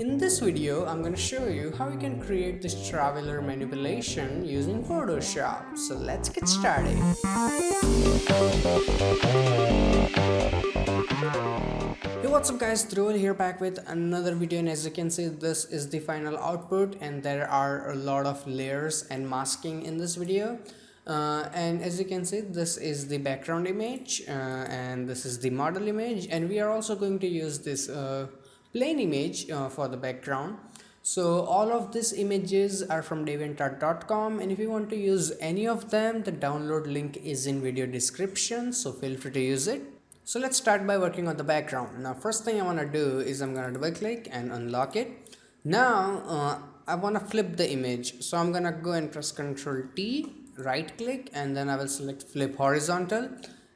In this video, I'm going to show you how you can create this traveler manipulation using Photoshop. So let's get started. Hey, what's up guys, Dhruval here back with another video, and as you can see, this is the final output and there are a lot of layers and masking in this video. And as you can see, this is the background image and this is the model image, and we are also going to use this plain image for the background. So all of these images are from deviantart.com, and if you want to use any of them, the download link is in video description, so feel free to use it. So let's start by working on the background. Now first thing I want to do is I'm going to double click and unlock it. Now I want to flip the image, so I'm going to go and press Ctrl T, right click, and then I will select flip horizontal,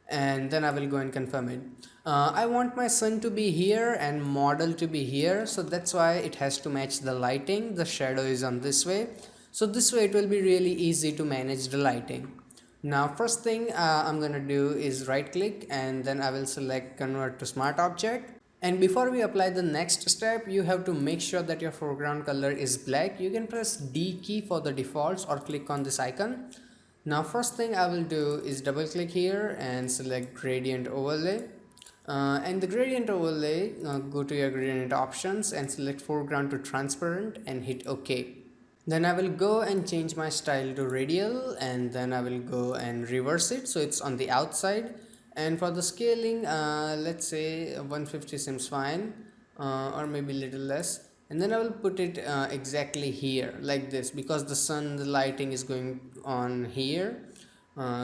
and then I will go and confirm it. I want my sun to be here and model to be here, so that's why it has to match the lighting. The shadow is on this way, so this way it will be really easy to manage the lighting. Now first thing I'm gonna do is right click, and then I will select convert to smart object. And before we apply the next step, you have to make sure that your foreground color is black. You can press D key for the defaults or click on this icon. Now first thing I will do is double click here and select gradient overlay. And the gradient overlay, go to your gradient options and select foreground to transparent and hit OK. Then I will go and change my style to radial, and then I will go and reverse it so it's on the outside. And for the scaling, let's say 150 seems fine, or maybe a little less. And then I will put it exactly here like this, because the sun, the lighting is going on here.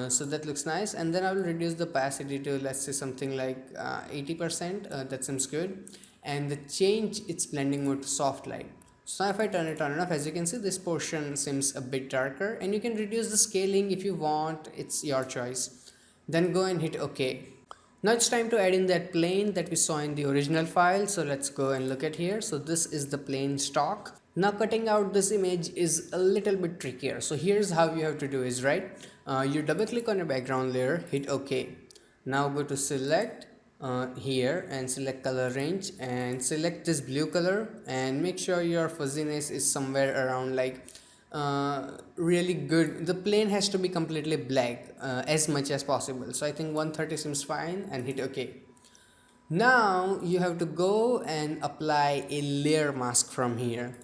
So that looks nice. And then I will reduce the opacity to, let's say, something like 80%. That seems good. And the change its blending mode to soft light. So if I turn it on enough, as you can see, this portion seems a bit darker, and you can reduce the scaling if you want. It's your choice. Then go and hit OK. Now it's time to add in that plane that we saw in the original file. So let's go and look at here. So this is the plane stock. Now cutting out this image is a little bit trickier. So here's how you have to do is, right, you double click on your background layer, hit OK. Now go to select here and select color range and select this blue color, and make sure your fuzziness is somewhere around like really good. The plane has to be completely black as much as possible. So I think 130 seems fine, and hit OK. Now you have to go and apply a layer mask from here.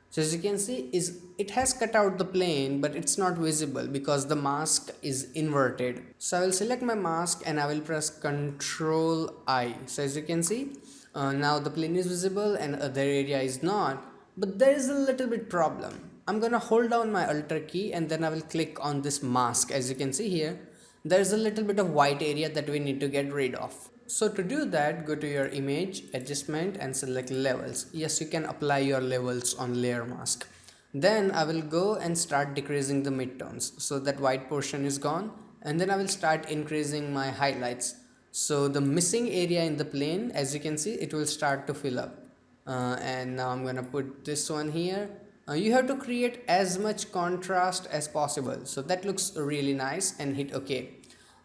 So as you can see, it has cut out the plane, but it's not visible because the mask is inverted. So I will select my mask and I will press Ctrl I. So as you can see, now the plane is visible and other area is not. But there is a little bit problem. I'm gonna hold down my Alt key and then I will click on this mask. As you can see here, there is a little bit of white area that we need to get rid of. So to do that, go to your image, adjustment, and select levels. Yes, you can apply your levels on layer mask. Then I will go and start decreasing the midtones so that white portion is gone, and then I will start increasing my highlights. So the missing area in the plane, as you can see, it will start to fill up. And now I'm gonna put this one here. You have to create as much contrast as possible, so that looks really nice, and hit OK.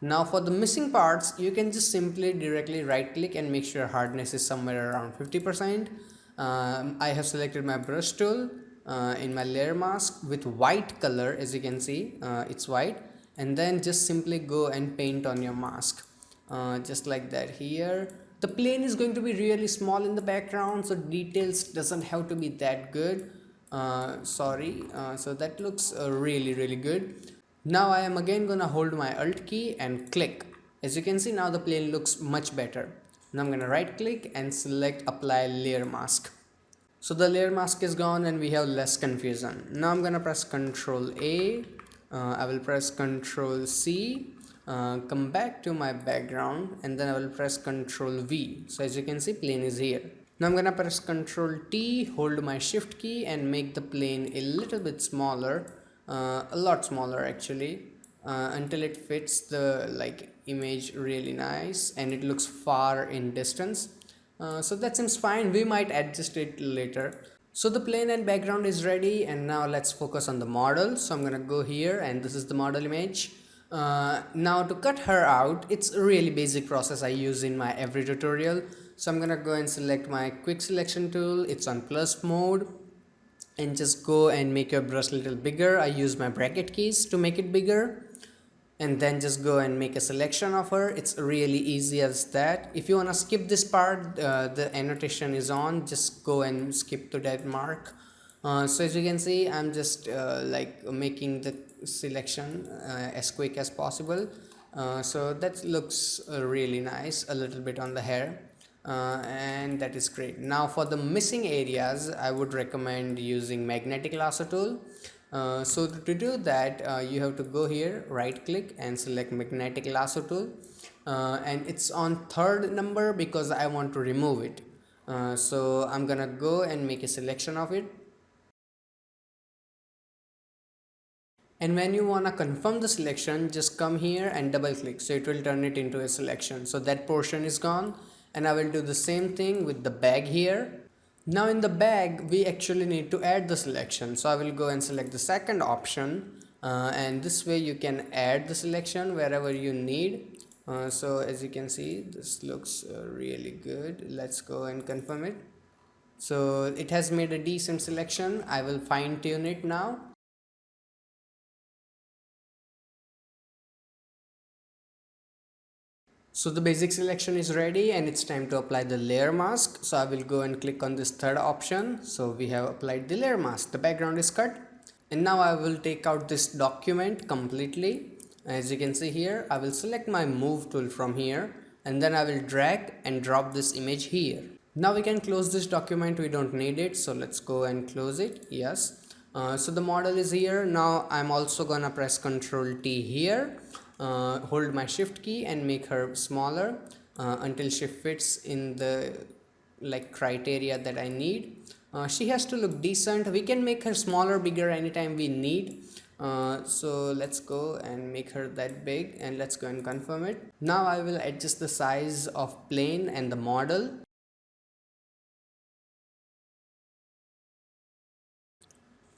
Now for the missing parts, you can just simply directly right click and make sure hardness is somewhere around 50%. I have selected my brush tool in my layer mask with white color. As you can see, it's white, and then just simply go and paint on your mask just like that. Here the plane is going to be really small in the background, so details doesn't have to be that good. So that looks really good. Now I am again gonna hold my Alt key and click. As you can see, now the plane looks much better. Now I'm gonna right click and select apply layer mask. So the layer mask is gone and we have less confusion. Now I'm gonna press Ctrl A. I will press Ctrl C. Come back to my background, and then I will press Ctrl V. So as you can see, plane is here. Now I'm gonna press Ctrl T, hold my shift key, and make the plane a little bit smaller. A lot smaller actually, until it fits the image really nice and it looks far in distance. So that seems fine. We might adjust it later. So the plane and background is ready, and now let's focus on the model. So I'm gonna go here, and this is the model image. Now to cut her out, it's a really basic process I use in my every tutorial. So I'm gonna go and select my quick selection tool. It's on plus mode, and just go and make your brush a little bigger. I use my bracket keys to make it bigger, and then just go and make a selection of her. It's really easy as that. If you want to skip this part, the annotation is on, just go and skip to that mark. So as you can see, I'm just like making the selection as quick as possible. So that looks really nice, a little bit on the hair. And that is great. Now for the missing areas, I would recommend using magnetic lasso tool. So to do that, you have to go here, right click and select magnetic lasso tool, and it's on third number because I want to remove it. So I'm gonna go and make a selection of it. And when you want to confirm the selection, just come here and double click, so it will turn it into a selection. So that portion is gone, and I will do the same thing with the bag here. Now in the bag, we actually need to add the selection. So I will go and select the second option, and this way you can add the selection wherever you need. So as you can see, this looks really good. Let's go and confirm it. So it has made a decent selection. I will fine tune it now. So the basic selection is ready, and it's time to apply the layer mask. So I will go and click on this third option. So we have applied the layer mask. The background is cut. And now I will take out this document completely. As you can see here, I will select my move tool from here, and then I will drag and drop this image here. Now we can close this document, we don't need it. So let's go and close it. Yes. So the model is here. Now I'm also gonna press Ctrl T here, hold my shift key and make her smaller until she fits in the like criteria that I need. She has to look decent. We can make her smaller, bigger anytime we need. So let's go and make her that big, and let's go and confirm it. Now I will adjust the size of plane and the model.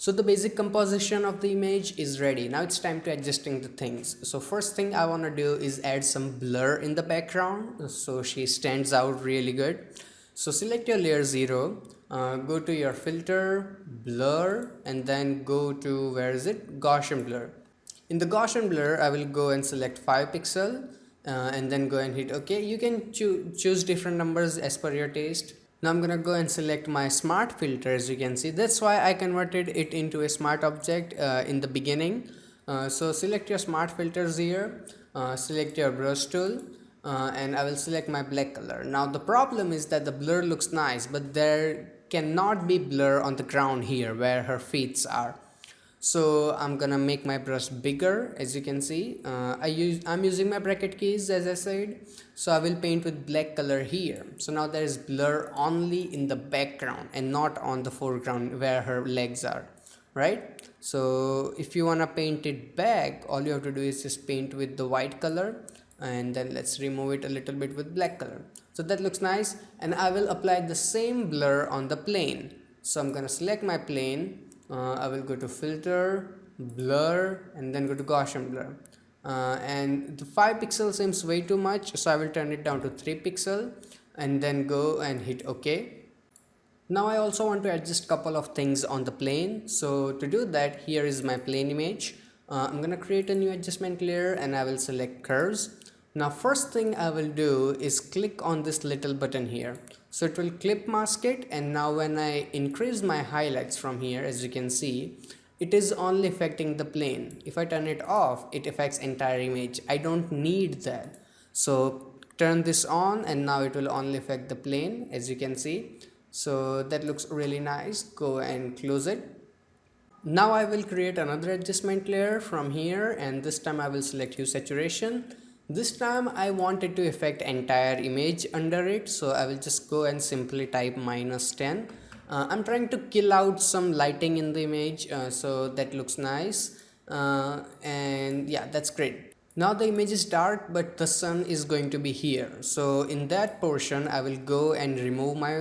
So the basic composition of the image is ready. Now it's time to adjusting the things. So first thing I want to do is add some blur in the background so she stands out really good. So select your layer 0, go to your filter, blur, and then go to, where is it, Gaussian blur. In the Gaussian blur, I will go and select 5 pixel and then go and hit OK. You can choose different numbers as per your taste. Now I'm gonna go and select my smart filter. As you can see, that's why I converted it into a smart object in the beginning. So select your smart filters here, select your brush tool, and I will select my black color. Now the problem is that the blur looks nice, but there cannot be blur on the ground here where her feet are. So I'm gonna make my brush bigger. As you can see, I'm using my bracket keys as I said. So I will paint with black color here. So now there is blur only in the background and not on the foreground where her legs are, right? So if you wanna paint it back, all you have to do is just paint with the white color, and then let's remove it a little bit with black color. So that looks nice, and I will apply the same blur on the plane. So I'm gonna select my plane. I will go to filter, blur, and then go to Gaussian blur. And the 5 pixel seems way too much, so I will turn it down to 3 pixel and then go and hit OK. Now I also want to adjust couple of things on the plane. So to do that, here is my plane image. I'm gonna create a new adjustment layer and I will select curves. Now first thing I will do is click on this little button here. So it will clip mask it, and now when I increase my highlights from here, as you can see, it is only affecting the plane. If I turn it off, it affects entire image. I don't need that. So turn this on and now it will only affect the plane, as you can see. So that looks really nice. Go and close it. Now I will create another adjustment layer from here, and this time I will select hue saturation. This time I want it to affect entire image under it, so I will just go and simply type -10. I'm trying to kill out some lighting in the image, so that looks nice, and yeah, that's great. Now the image is dark, but the sun is going to be here, so in that portion I will go and remove my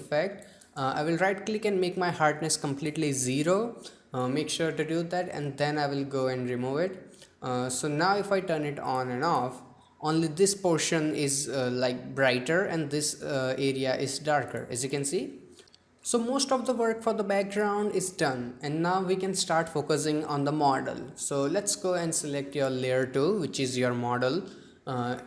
effect. I will right click and make my hardness completely 0. Make sure to do that, and then I will go and remove it. So now if I turn it on and off, only this portion is like brighter and this area is darker, as you can see. So most of the work for the background is done, and now we can start focusing on the model. So let's go and select your layer 2, which is your model. uh,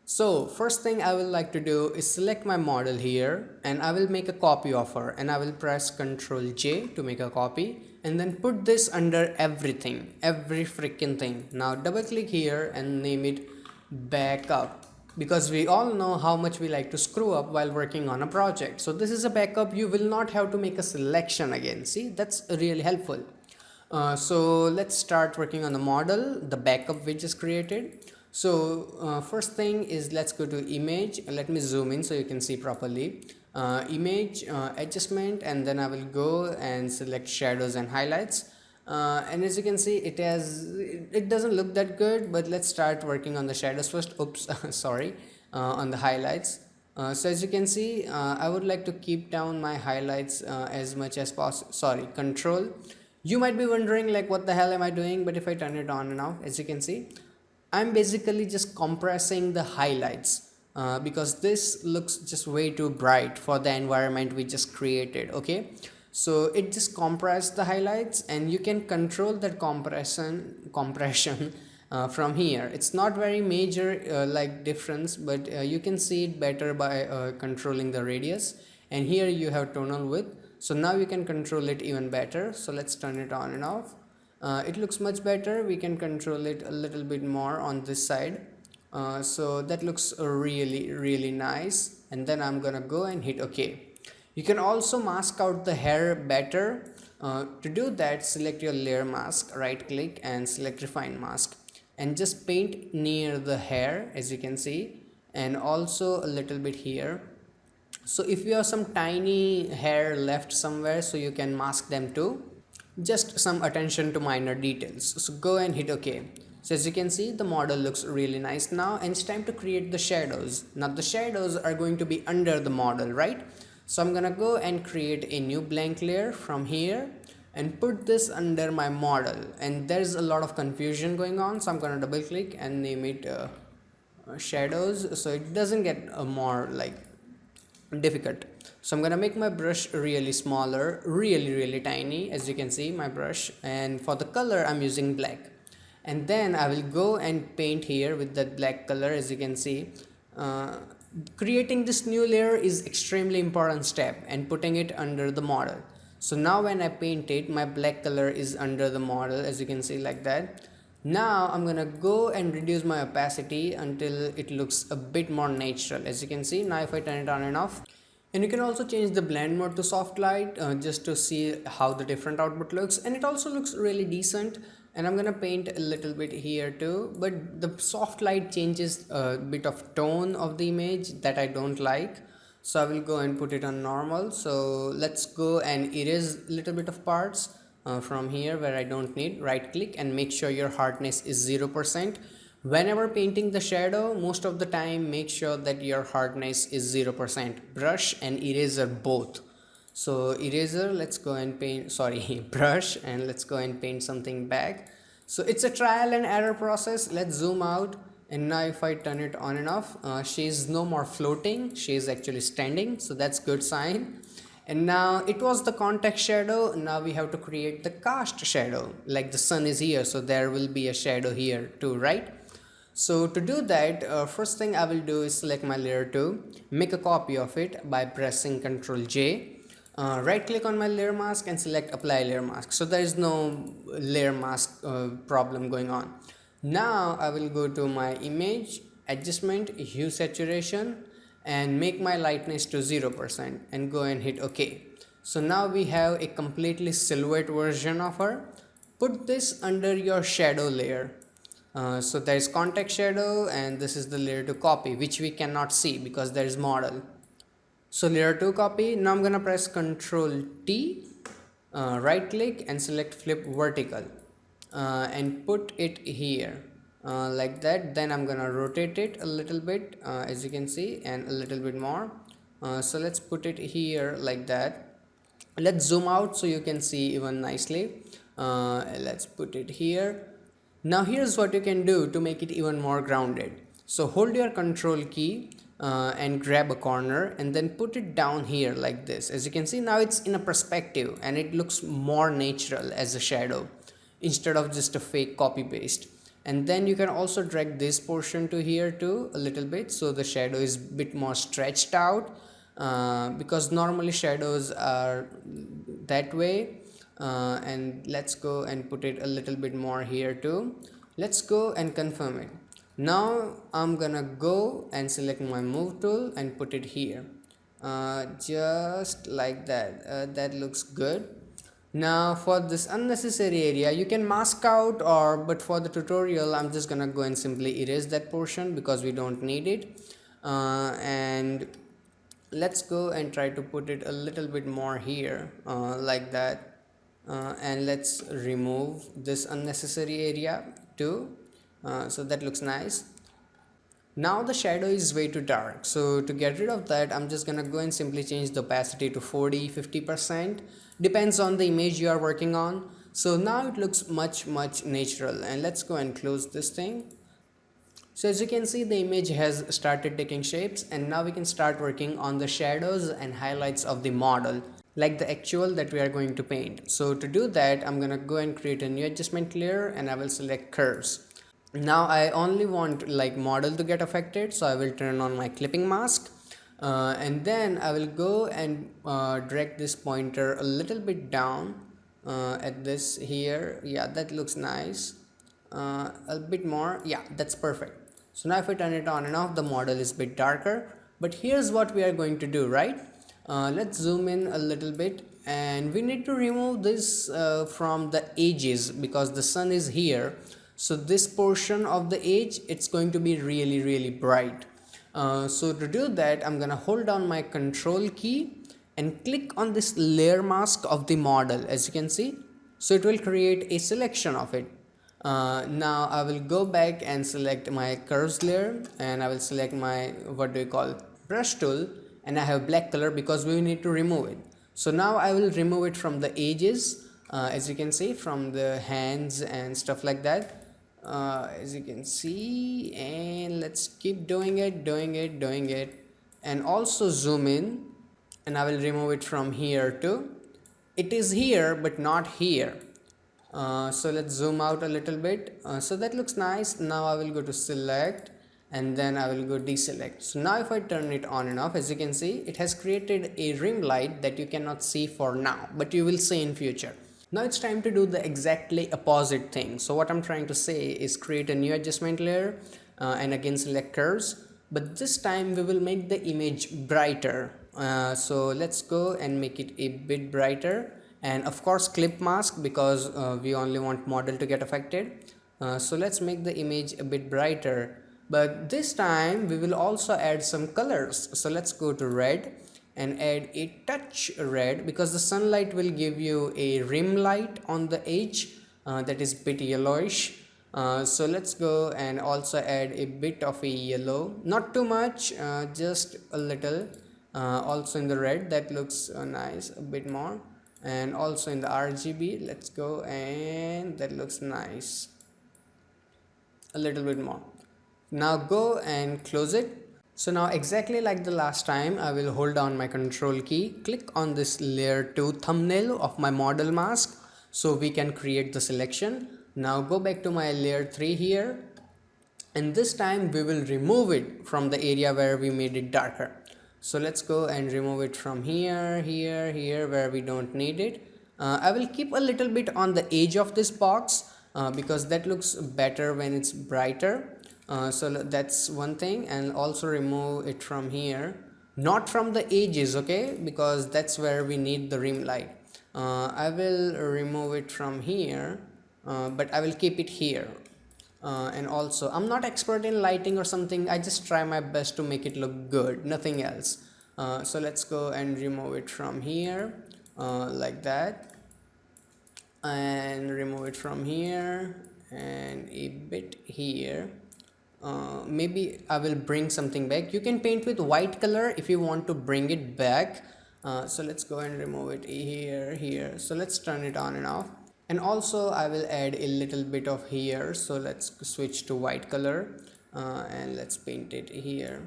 so first thing I will like to do is select my model here, and I will make a copy of her, and I will press Ctrl J to make a copy, and then put this under everything, every freaking thing. Now double click here and name it backup, because we all know how much we like to screw up while working on a project. So this is a backup. You will not have to make a selection again. See, that's really helpful. So let's start working on the model, the backup we just created. So first thing is, let's go to image. Let me zoom in so you can see properly. Image, adjustment, and then I will go and select shadows and highlights. And as you can see, it doesn't look that good, but let's start working on the shadows first. Oops, sorry. On the highlights. So as you can see, I would like to keep down my highlights as much as possible. Sorry, control. You might be wondering like, what the hell am I doing? But if I turn it on and off, as you can see, I'm basically just compressing the highlights because this looks just way too bright for the environment we just created. Okay, so it just compressed the highlights, and you can control that compression from here. It's not very major like difference, but you can see it better by controlling the radius, and here you have tonal width. So now you can control it even better. So let's turn it on and off. It looks much better. We can control it a little bit more on this side. So that looks really nice. And then I'm gonna go and hit OK. You can also mask out the hair better. To do that, select your layer mask, right click and select refine mask, and just paint near the hair, as you can see, and also a little bit here. So if you have some tiny hair left somewhere, so you can mask them too. Just some attention to minor details. So go and hit OK. So as you can see, the model looks really nice now, and it's time to create the shadows. Now the shadows are going to be under the model, right? So I'm gonna go and create a new blank layer from here and put this under my model, and there's a lot of confusion going on, so I'm gonna double click and name it shadows, so it doesn't get more like difficult. So I'm gonna make my brush really smaller, really tiny, as you can see my brush, and for the color I'm using black, and then I will go and paint here with that black color. As you can see, creating this new layer is extremely important step, and putting it under the model. So now when I paint it, my black color is under the model, as you can see, like that. Now I'm gonna go and reduce my opacity until it looks a bit more natural. As you can see, now if I turn it on and off, and you can also change the blend mode to soft light just to see how the different output looks, and it also looks really decent. And I'm gonna paint a little bit here too, but the soft light changes a bit of tone of the image that I don't like, so I will go and put it on normal. So let's go and erase a little bit of parts from here where I don't need. Right click and make sure your hardness is 0%. Whenever painting the shadow, most of the time make sure that your hardness is 0%. Brush and eraser both. So eraser, let's go and paint, sorry, brush, and let's go and paint something back. So it's a trial and error process. Let's zoom out, and now if I turn it on and off, she is no more floating, she is actually standing, so that's good sign. And now it was the context shadow. Now we have to create the cast shadow, like the sun is here, so there will be a shadow here too, right? So to do that, first thing I will do is select my layer 2, make a copy of it by pressing Ctrl J. Right click on my layer mask and select apply layer mask, so there is no layer mask problem going on. Now I will go to my image, adjustment, hue saturation, and make my lightness to 0% and go and hit OK. So now we have a completely silhouette version of her. Put this under your shadow layer. So there is context shadow, and this is the layer 2 copy, which we cannot see because there is model. So layer 2 copy. Now I'm gonna press Ctrl T, right click and select flip vertical, and put it here like that. Then I'm gonna rotate it a little bit, as you can see, and a little bit more. So let's put it here like that. Let's zoom out so you can see even nicely. Let's put it here. Now here's what you can do to make it even more grounded. So hold your control key and grab a corner and then put it down here like this. As you can see, now it's in a perspective and it looks more natural as a shadow instead of just a fake copy paste. And then you can also drag this portion to here too a little bit, so the shadow is a bit more stretched out, because normally shadows are that way. And let's go and put it a little bit more here too. Let's go and confirm it. Now I'm gonna go and select my move tool and put it here, just like that. That looks good. Now for this unnecessary area you can mask out, or but for the tutorial I'm just gonna go and simply erase that portion because we don't need it. And let's go and try to put it a little bit more here, like that. And let's remove this unnecessary area too, so that looks nice. Now the shadow is way too dark, so to get rid of that I'm just gonna go and simply change the opacity to 40-50%, depends on the image you are working on. So now it looks much natural, and let's go and close this thing. So as you can see, the image has started taking shapes, and now we can start working on the shadows and highlights of the model, like the actual that we are going to paint. So to do that, I'm gonna go and create a new adjustment layer and I will select curves. Now I only want like model to get affected, so I will turn on my clipping mask, and then I will go and drag this pointer a little bit down at this here. Yeah, that looks nice. A bit more. Yeah, that's perfect. So now if I turn it on and off, the model is a bit darker. But here's what we are going to do, right? Let's zoom in a little bit, and we need to remove this from the edges because the sun is here. So this portion of the edge, it's going to be really bright. So to do that, I'm gonna hold down my control key and click on this layer mask of the model, as you can see. So it will create a selection of it. Now I will go back and select my curves layer, and I will select my brush tool, and I have black color because we need to remove it. So now I will remove it from the edges, as you can see, from the hands and stuff like that, as you can see. And let's keep doing it, and also zoom in, and I will remove it from here too. It is here but not here. So let's zoom out a little bit. So that looks nice. Now I will go to select, and then I will go deselect. So now if I turn it on and off, as you can see, it has created a rim light that you cannot see for now, but you will see in future. Now it's time to do the exactly opposite thing. So what I'm trying to say is create a new adjustment layer, and again select curves, but this time we will make the image brighter. So let's go and make it a bit brighter, and of course clip mask because we only want model to get affected. So let's make the image a bit brighter, but this time we will also add some colors. So let's go to red and add a touch red because the sunlight will give you a rim light on the edge that is bit yellowish. So let's go and also add a bit of a yellow, not too much, just a little, also in the red. That looks nice, a bit more, and also in the RGB. Let's go, and that looks nice, a little bit more. Now go and close it. So now exactly like the last time, I will hold down my control key, click on this layer 2 thumbnail of my model mask so we can create the selection. Now go back to my layer 3 here, and this time we will remove it from the area where we made it darker. So let's go and remove it from here, here where we don't need it. I will keep a little bit on the edge of this box because that looks better when it's brighter. So that's one thing, and also remove it from here, not from the edges, okay, because that's where we need the rim light. I will remove it from here, but I will keep it here. And also I'm not expert in lighting or something, I just try my best to make it look good, nothing else. So let's go and remove it from here, like that, and remove it from here and a bit here. Maybe I will bring something back. You can paint with white color if you want to bring it back. So let's go and remove it here. So let's turn it on and off. And also I will add a little bit of here. So let's switch to white color. and let's paint it here.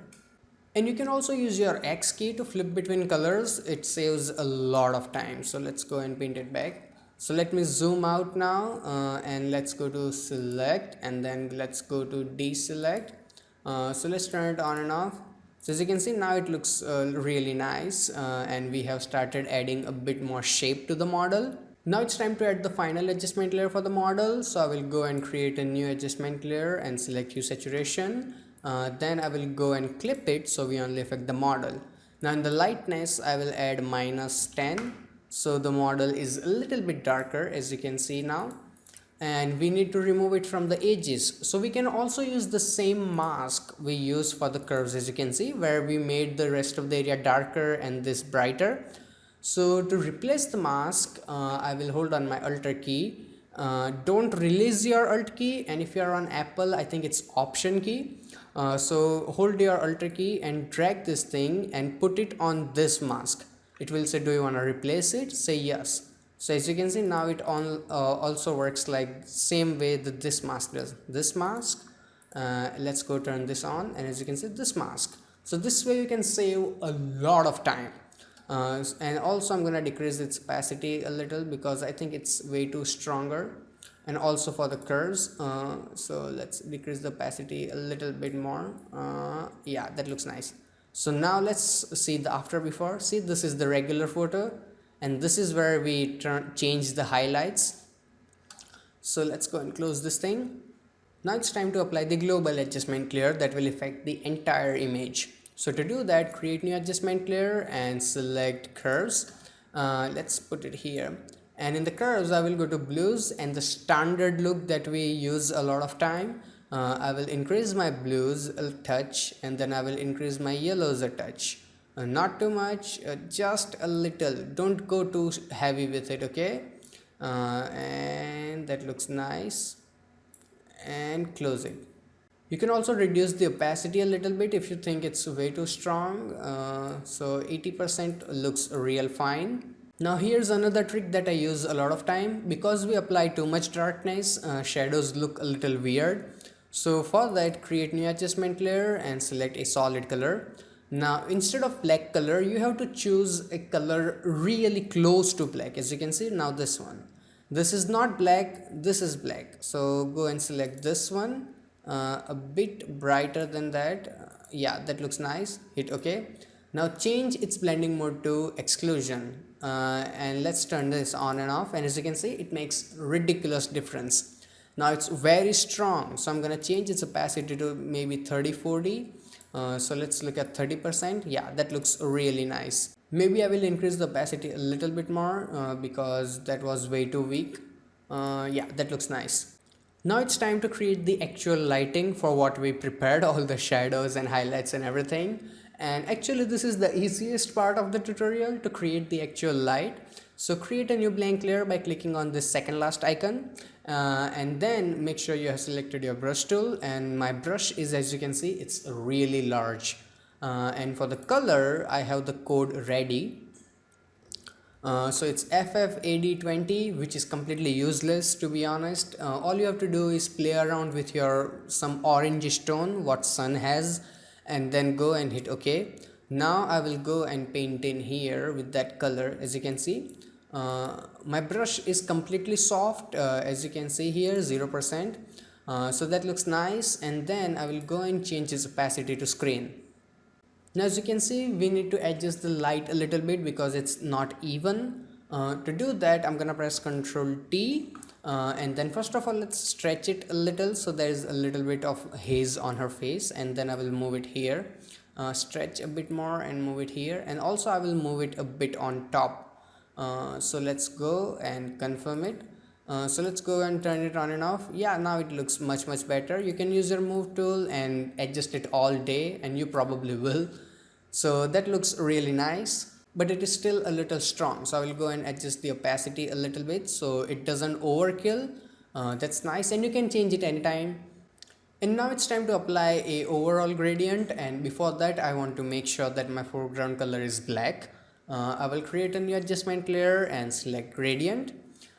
And you can also use your X key to flip between colors. It saves a lot of time. So let's go and paint it back. So let me zoom out now, and let's go to select, and then let's go to deselect. So let's turn it on and off. So as you can see, now it looks really nice, and we have started adding a bit more shape to the model. Now it's time to add the final adjustment layer for the model. So I will go and create a new adjustment layer and select hue saturation. Then I will go and clip it so we only affect the model. Now in the lightness I will add -10, so the model is a little bit darker, as you can see now. And we need to remove it from the edges, so we can also use the same mask we use for the curves, as you can see, where we made the rest of the area darker and this brighter. So to replace the mask, I will hold on my Alt key. Don't release your Alt key, and if you are on Apple, I think it's Option key. So hold your Alt key and drag this thing and put it on this mask. It will say, do you want to replace it? Say yes. So as you can see, now it also works like same way that this mask does. This mask, let's go turn this on, and as you can see, this mask. So this way you can save a lot of time. And also I'm gonna decrease its opacity a little because I think it's way too stronger, and also for the curves. So let's decrease the opacity a little bit more. Yeah, that looks nice. So now let's see the after before. See, this is the regular photo, and this is where we change the highlights. So let's go and close this thing. Now it's time to apply the global adjustment layer that will affect the entire image. So to do that, create new adjustment layer and select curves. Let's put it here. And in the curves, I will go to blues and the standard look that we use a lot of time. I will increase my blues a touch, and then I will increase my yellows a touch. Not too much, just a little. Don't go too heavy with it, okay? And that looks nice. And close it. You can also reduce the opacity a little bit if you think it's way too strong. So 80% looks real fine. Now here's another trick that I use a lot of time. Because we apply too much darkness, shadows look a little weird. So for that, create new adjustment layer and select a solid color. Now instead of black color, you have to choose a color really close to black. As you can see now, this one. This is not black, this is black. So go and select this one, a bit brighter than that. Yeah, that looks nice. Hit OK. Now change its blending mode to exclusion, and let's turn this on and off, and as you can see, it makes ridiculous difference. Now it's very strong, so I'm gonna change its opacity to maybe 30-40. So let's look at 30%. Yeah, that looks really nice. Maybe I will increase the opacity a little bit more because that was way too weak. Yeah, that looks nice. Now it's time to create the actual lighting for what we prepared, all the shadows and highlights and everything. And actually this is the easiest part of the tutorial, to create the actual light. So create a new blank layer by clicking on this second last icon, and then make sure you have selected your brush tool, and my brush is, as you can see, it's really large. And for the color I have the code ready. So it's FFAD20, which is completely useless, to be honest. All you have to do is play around with some orangish tone what sun has, and then go and hit OK. Now I will go and paint in here with that color. As you can see, my brush is completely soft, as you can see here, 0%. So that looks nice, and then I will go and change its opacity to screen. Now as you can see, we need to adjust the light a little bit because it's not even. To do that, I'm gonna press Ctrl T, and then first of all let's stretch it a little so there is a little bit of haze on her face, and then I will move it here, stretch a bit more and move it here, and also I will move it a bit on top. So let's go and confirm it. So let's go and turn it on and off. Yeah, now it looks much better. You can use your move tool and adjust it all day, and you probably will. So that looks really nice, but it is still a little strong, so I will go and adjust the opacity a little bit so it doesn't overkill. That's nice, and you can change it anytime. And now it's time to apply a overall gradient, and before that I want to make sure that my foreground color is black. I will create a new adjustment layer and select gradient.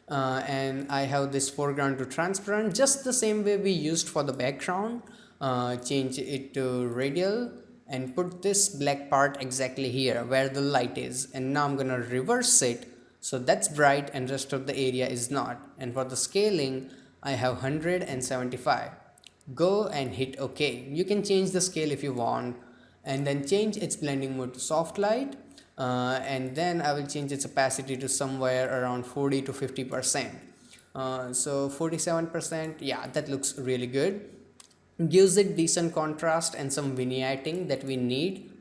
And I have this foreground to transparent, just the same way we used for the background. change it to radial and put this black part exactly here where the light is, and now I'm gonna reverse it so that's bright and rest of the area is not. And for the scaling I have 175. Go and hit OK. You can change the scale if you want, and then change its blending mode to soft light, and then I will change its opacity to somewhere around 40 to 50%. So 47%, yeah, that looks really good. Gives it decent contrast and some vignetting that we need.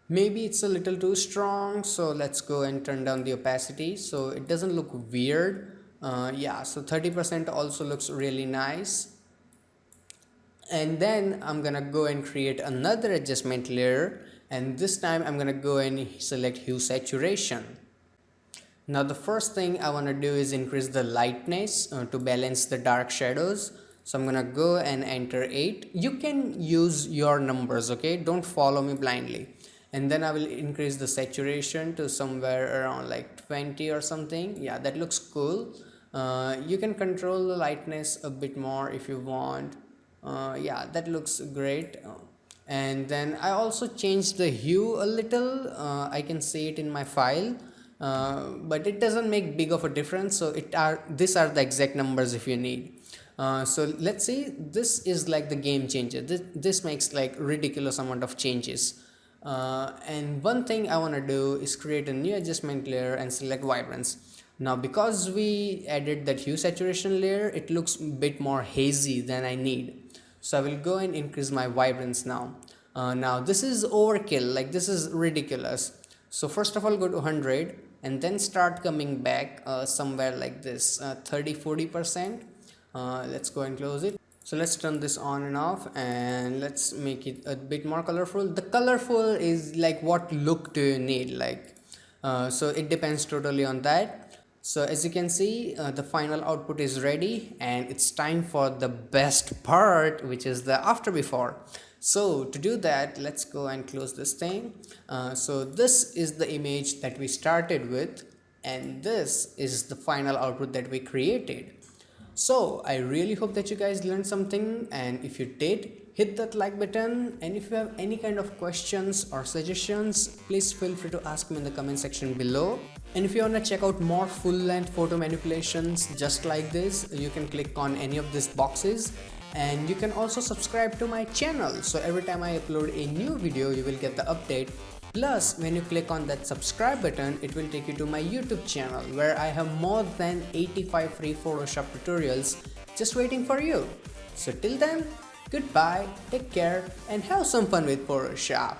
Maybe it's a little too strong, so let's go and turn down the opacity so it doesn't look weird. Yeah, so 30% also looks really nice. And then I'm gonna go and create another adjustment layer, and this time I'm gonna go and select hue saturation. Now the first thing I want to do is increase the lightness to balance the dark shadows. So I'm gonna go and enter 8. You can use your numbers, okay, don't follow me blindly. And then I will increase the saturation to somewhere around like 20 or something. Yeah, that looks cool. You can control the lightness a bit more if you want. Yeah, that looks great. And then I also changed the hue a little. I can see it in my file. But it doesn't make big of a difference, so these are the exact numbers if you need. So let's see, this is like the game changer. This makes like ridiculous amount of changes. And one thing I want to do is create a new adjustment layer and select vibrance. Now because we added that hue saturation layer, it looks a bit more hazy than I need, so I will go and increase my vibrance now. Now this is overkill, like this is ridiculous. So first of all go to 100 and then start coming back somewhere like this 30-40%. Let's go and close it. So let's turn this on and off, and let's make it a bit more colorful. The colorful is like what look do you need, like so it depends totally on that. So as you can see, the final output is ready, and it's time for the best part, which is the after before. So to do that, let's go and close this thing. So this is the image that we started with, and this is the final output that we created. So I really hope that you guys learned something, and if you did, hit that like button. And if you have any kind of questions or suggestions, please feel free to ask me in the comment section below. And if you want to check out more full-length photo manipulations just like this, you can click on any of these boxes. And you can also subscribe to my channel, so every time I upload a new video you will get the update. Plus when you click on that subscribe button, it will take you to my YouTube channel where I have more than 85 free Photoshop tutorials just waiting for you. So till then, goodbye, take care, and have some fun with Photoshop.